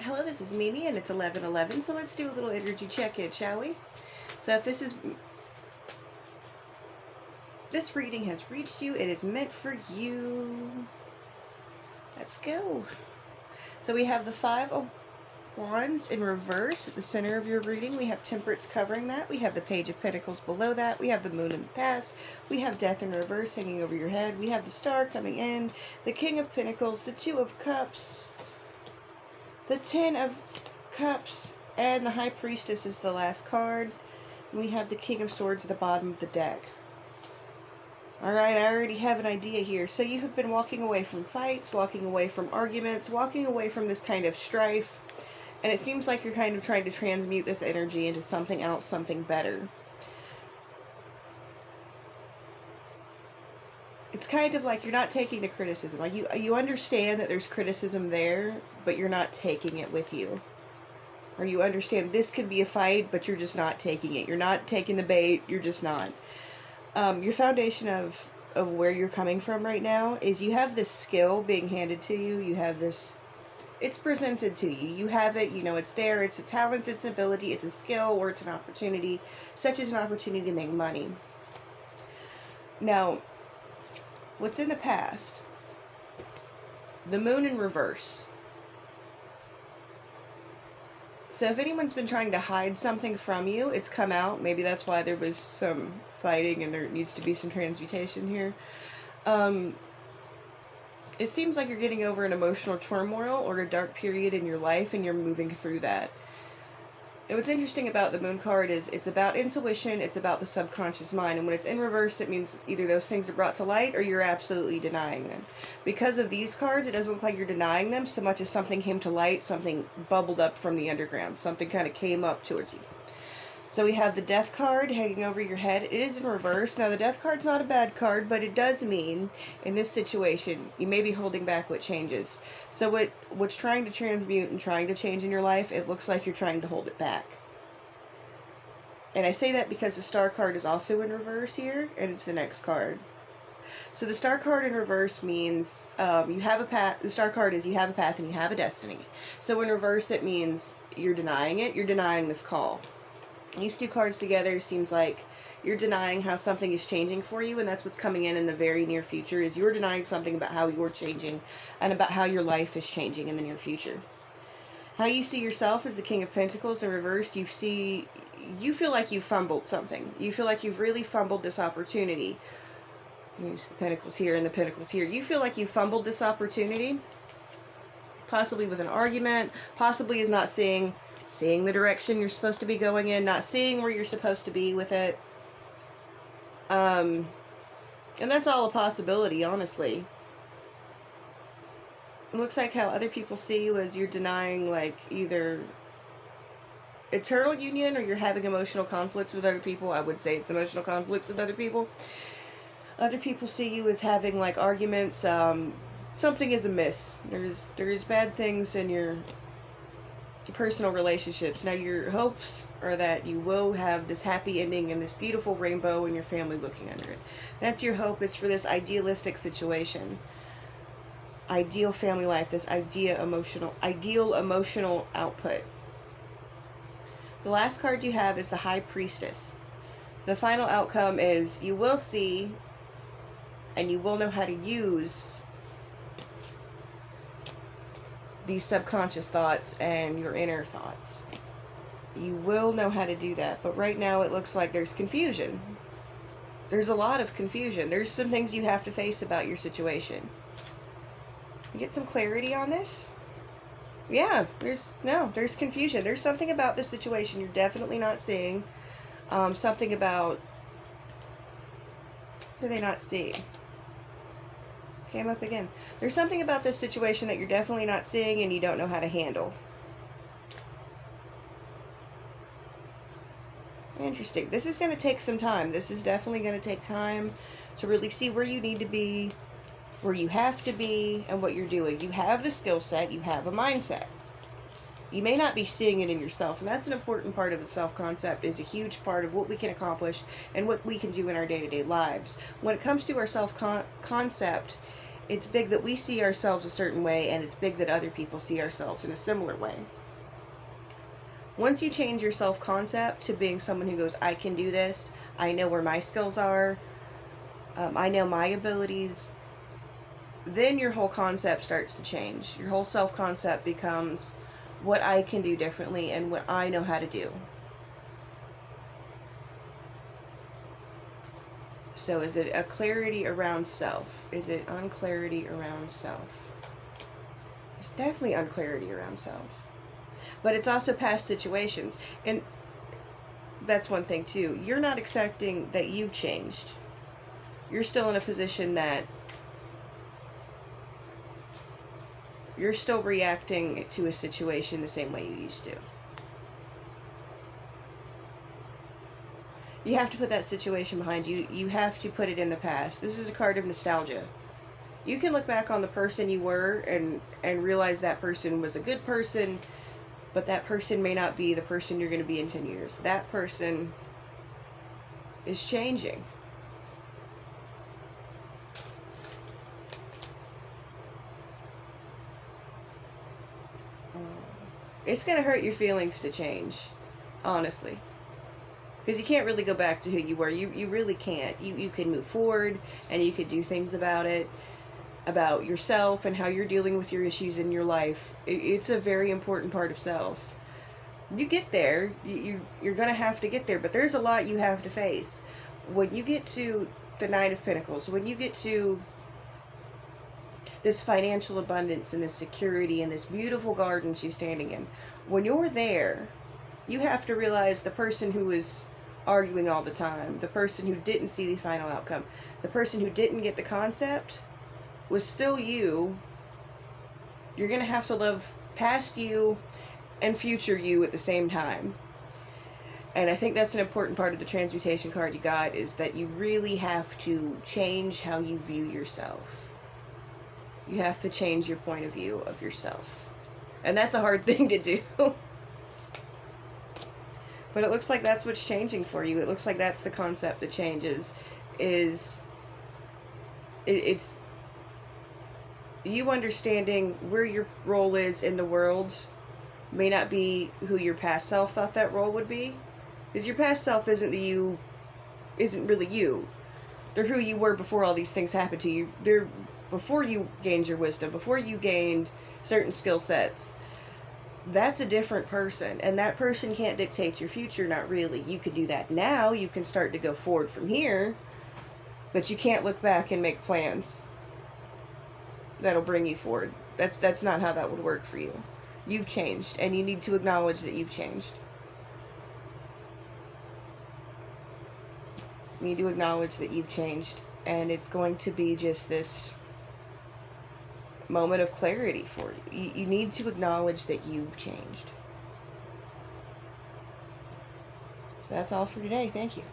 Hello, this is Mimi, and it's 11:11, so let's do a little energy check-in, shall we? So if this reading has reached you, it is meant for you. Let's go. So we have the Five of Wands in reverse at the center of your reading. We have Temperance covering that. We have the Page of Pentacles below that. We have the Moon in the past. We have Death in reverse hanging over your head. We have the Star coming in. The King of Pentacles. The Two of Cups. The Ten of Cups. And the High Priestess is the last card. And we have the King of Swords at the bottom of the deck. Alright, I already have an idea here. So you have been walking away from fights, walking away from arguments, walking away from this kind of strife. And it seems like you're kind of trying to transmute this energy into something else, something better. It's kind of like you're not taking the criticism. Like you understand that there's criticism there, but you're not taking it with you. Or you understand this could be a fight, but you're just not taking it. You're not taking the bait, you're just not. Your foundation of where you're coming from right now is you have this skill being handed to you. You have this, it's presented to you. You have it, you know it's there. It's a talent, it's an ability, it's a skill, or it's an opportunity, such as an opportunity to make money. Now, what's in the past? The Moon in reverse. So if anyone's been trying to hide something from you, it's come out. Maybe that's why there was some fighting and there needs to be some transmutation here. It seems like you're getting over an emotional turmoil or a dark period in your life and you're moving through that. And what's interesting about the Moon card is it's about intuition, it's about the subconscious mind, and when it's in reverse it means either those things are brought to light or you're absolutely denying them. Because of these cards, it doesn't look like you're denying them so much as something came to light, something bubbled up from the underground, something kind of came up towards you. So we have the Death card hanging over your head. It is in reverse. Now the Death card's not a bad card, but it does mean, in this situation, you may be holding back what changes. So what's trying to transmute and trying to change in your life, it looks like you're trying to hold it back. And I say that because the Star card is also in reverse here, and it's the next card. So the Star card in reverse means you have a path. The Star card is you have a path and you have a destiny. So in reverse it means you're denying it. You're denying this call. These two cards together seems like you're denying how something is changing for you, and that's what's coming in the very near future, is you're denying something about how you're changing and about how your life is changing in the near future. How you see yourself as the King of Pentacles in reverse, you feel like you fumbled something. You feel like you've really fumbled this opportunity. Use the Pentacles here and the Pentacles here. You feel like you fumbled this opportunity, possibly with an argument, possibly is not seeing the direction you're supposed to be going in, not seeing where you're supposed to be with it. And that's all a possibility, honestly. It looks like how other people see you as you're denying, like, either eternal union or you're having emotional conflicts with other people. I would say it's emotional conflicts with other people. Other people see you as having, like, arguments. Something is amiss. There's bad things in your personal relationships. Now your hopes are that you will have this happy ending and this beautiful rainbow and your family looking under it. That's your hope, is for this idealistic situation. Ideal family life, this ideal emotional output. The last card you have is the High Priestess. The final outcome is you will see and you will know how to use these subconscious thoughts and your inner thoughts. You will know how to do that, but right now it looks like there's confusion. There's a lot of confusion. There's some things you have to face about your situation. You get some clarity on this? Yeah, there's confusion. There's something about this situation you're definitely not seeing. Something about, what do they not see? Came up again. There's something about this situation that you're definitely not seeing and you don't know how to handle. Interesting. This is going to take some time. This is definitely going to take time to really see where you need to be, where you have to be, and what you're doing. You have the skill set. You have a mindset. You may not be seeing it in yourself, and that's an important part of the self-concept, is a huge part of what we can accomplish and what we can do in our day-to-day lives. When it comes to our self-concept, It's big that we see ourselves a certain way, and it's big that other people see ourselves in a similar way. Once you change your self-concept to being someone who goes, I can do this, I know where my skills are, I know my abilities, then your whole concept starts to change. Your whole self-concept becomes what I can do differently and what I know how to do. So is it a clarity around self? Is it unclarity around self? It's definitely unclarity around self. But it's also past situations. And that's one thing too. You're not accepting that you've changed. You're still in a position that you're still reacting to a situation the same way you used to. You have to put that situation behind you. You have to put it in the past. This is a card of nostalgia. You can look back on the person you were and realize that person was a good person, but that person may not be the person you're going to be in 10 years. That person is changing. It's going to hurt your feelings to change, honestly. Because you can't really go back to who you were. You really can't. You can move forward, and you can do things about it, about yourself and how you're dealing with your issues in your life. It's a very important part of self. You get there. You're going to have to get there, but there's a lot you have to face. When you get to the Nine of Pentacles, when you get to this financial abundance and this security and this beautiful garden she's standing in, when you're there, you have to realize the person who is arguing all the time, the person who didn't see the final outcome, the person who didn't get the concept, was still you. You're going to have to love past you and future you at the same time. And I think that's an important part of the transmutation card you got, is that you really have to change how you view yourself. You have to change your point of view of yourself. And that's a hard thing to do. But it looks like that's what's changing for you. It looks like that's the concept that changes. It's you understanding where your role is in the world may not be who your past self thought that role would be. Because your past self isn't really you. They're who you were before all these things happened to you. They're before you gained your wisdom, before you gained certain skill sets. That's a different person, and that person can't dictate your future, not really. You could do that now, you can start to go forward from here, but you can't look back and make plans that'll bring you forward. That's not how that would work for you. You've changed, and you need to acknowledge that you've changed. You need to acknowledge that you've changed, and it's going to be just this moment of clarity for you. You need to acknowledge that you've changed. So that's all for today. Thank you.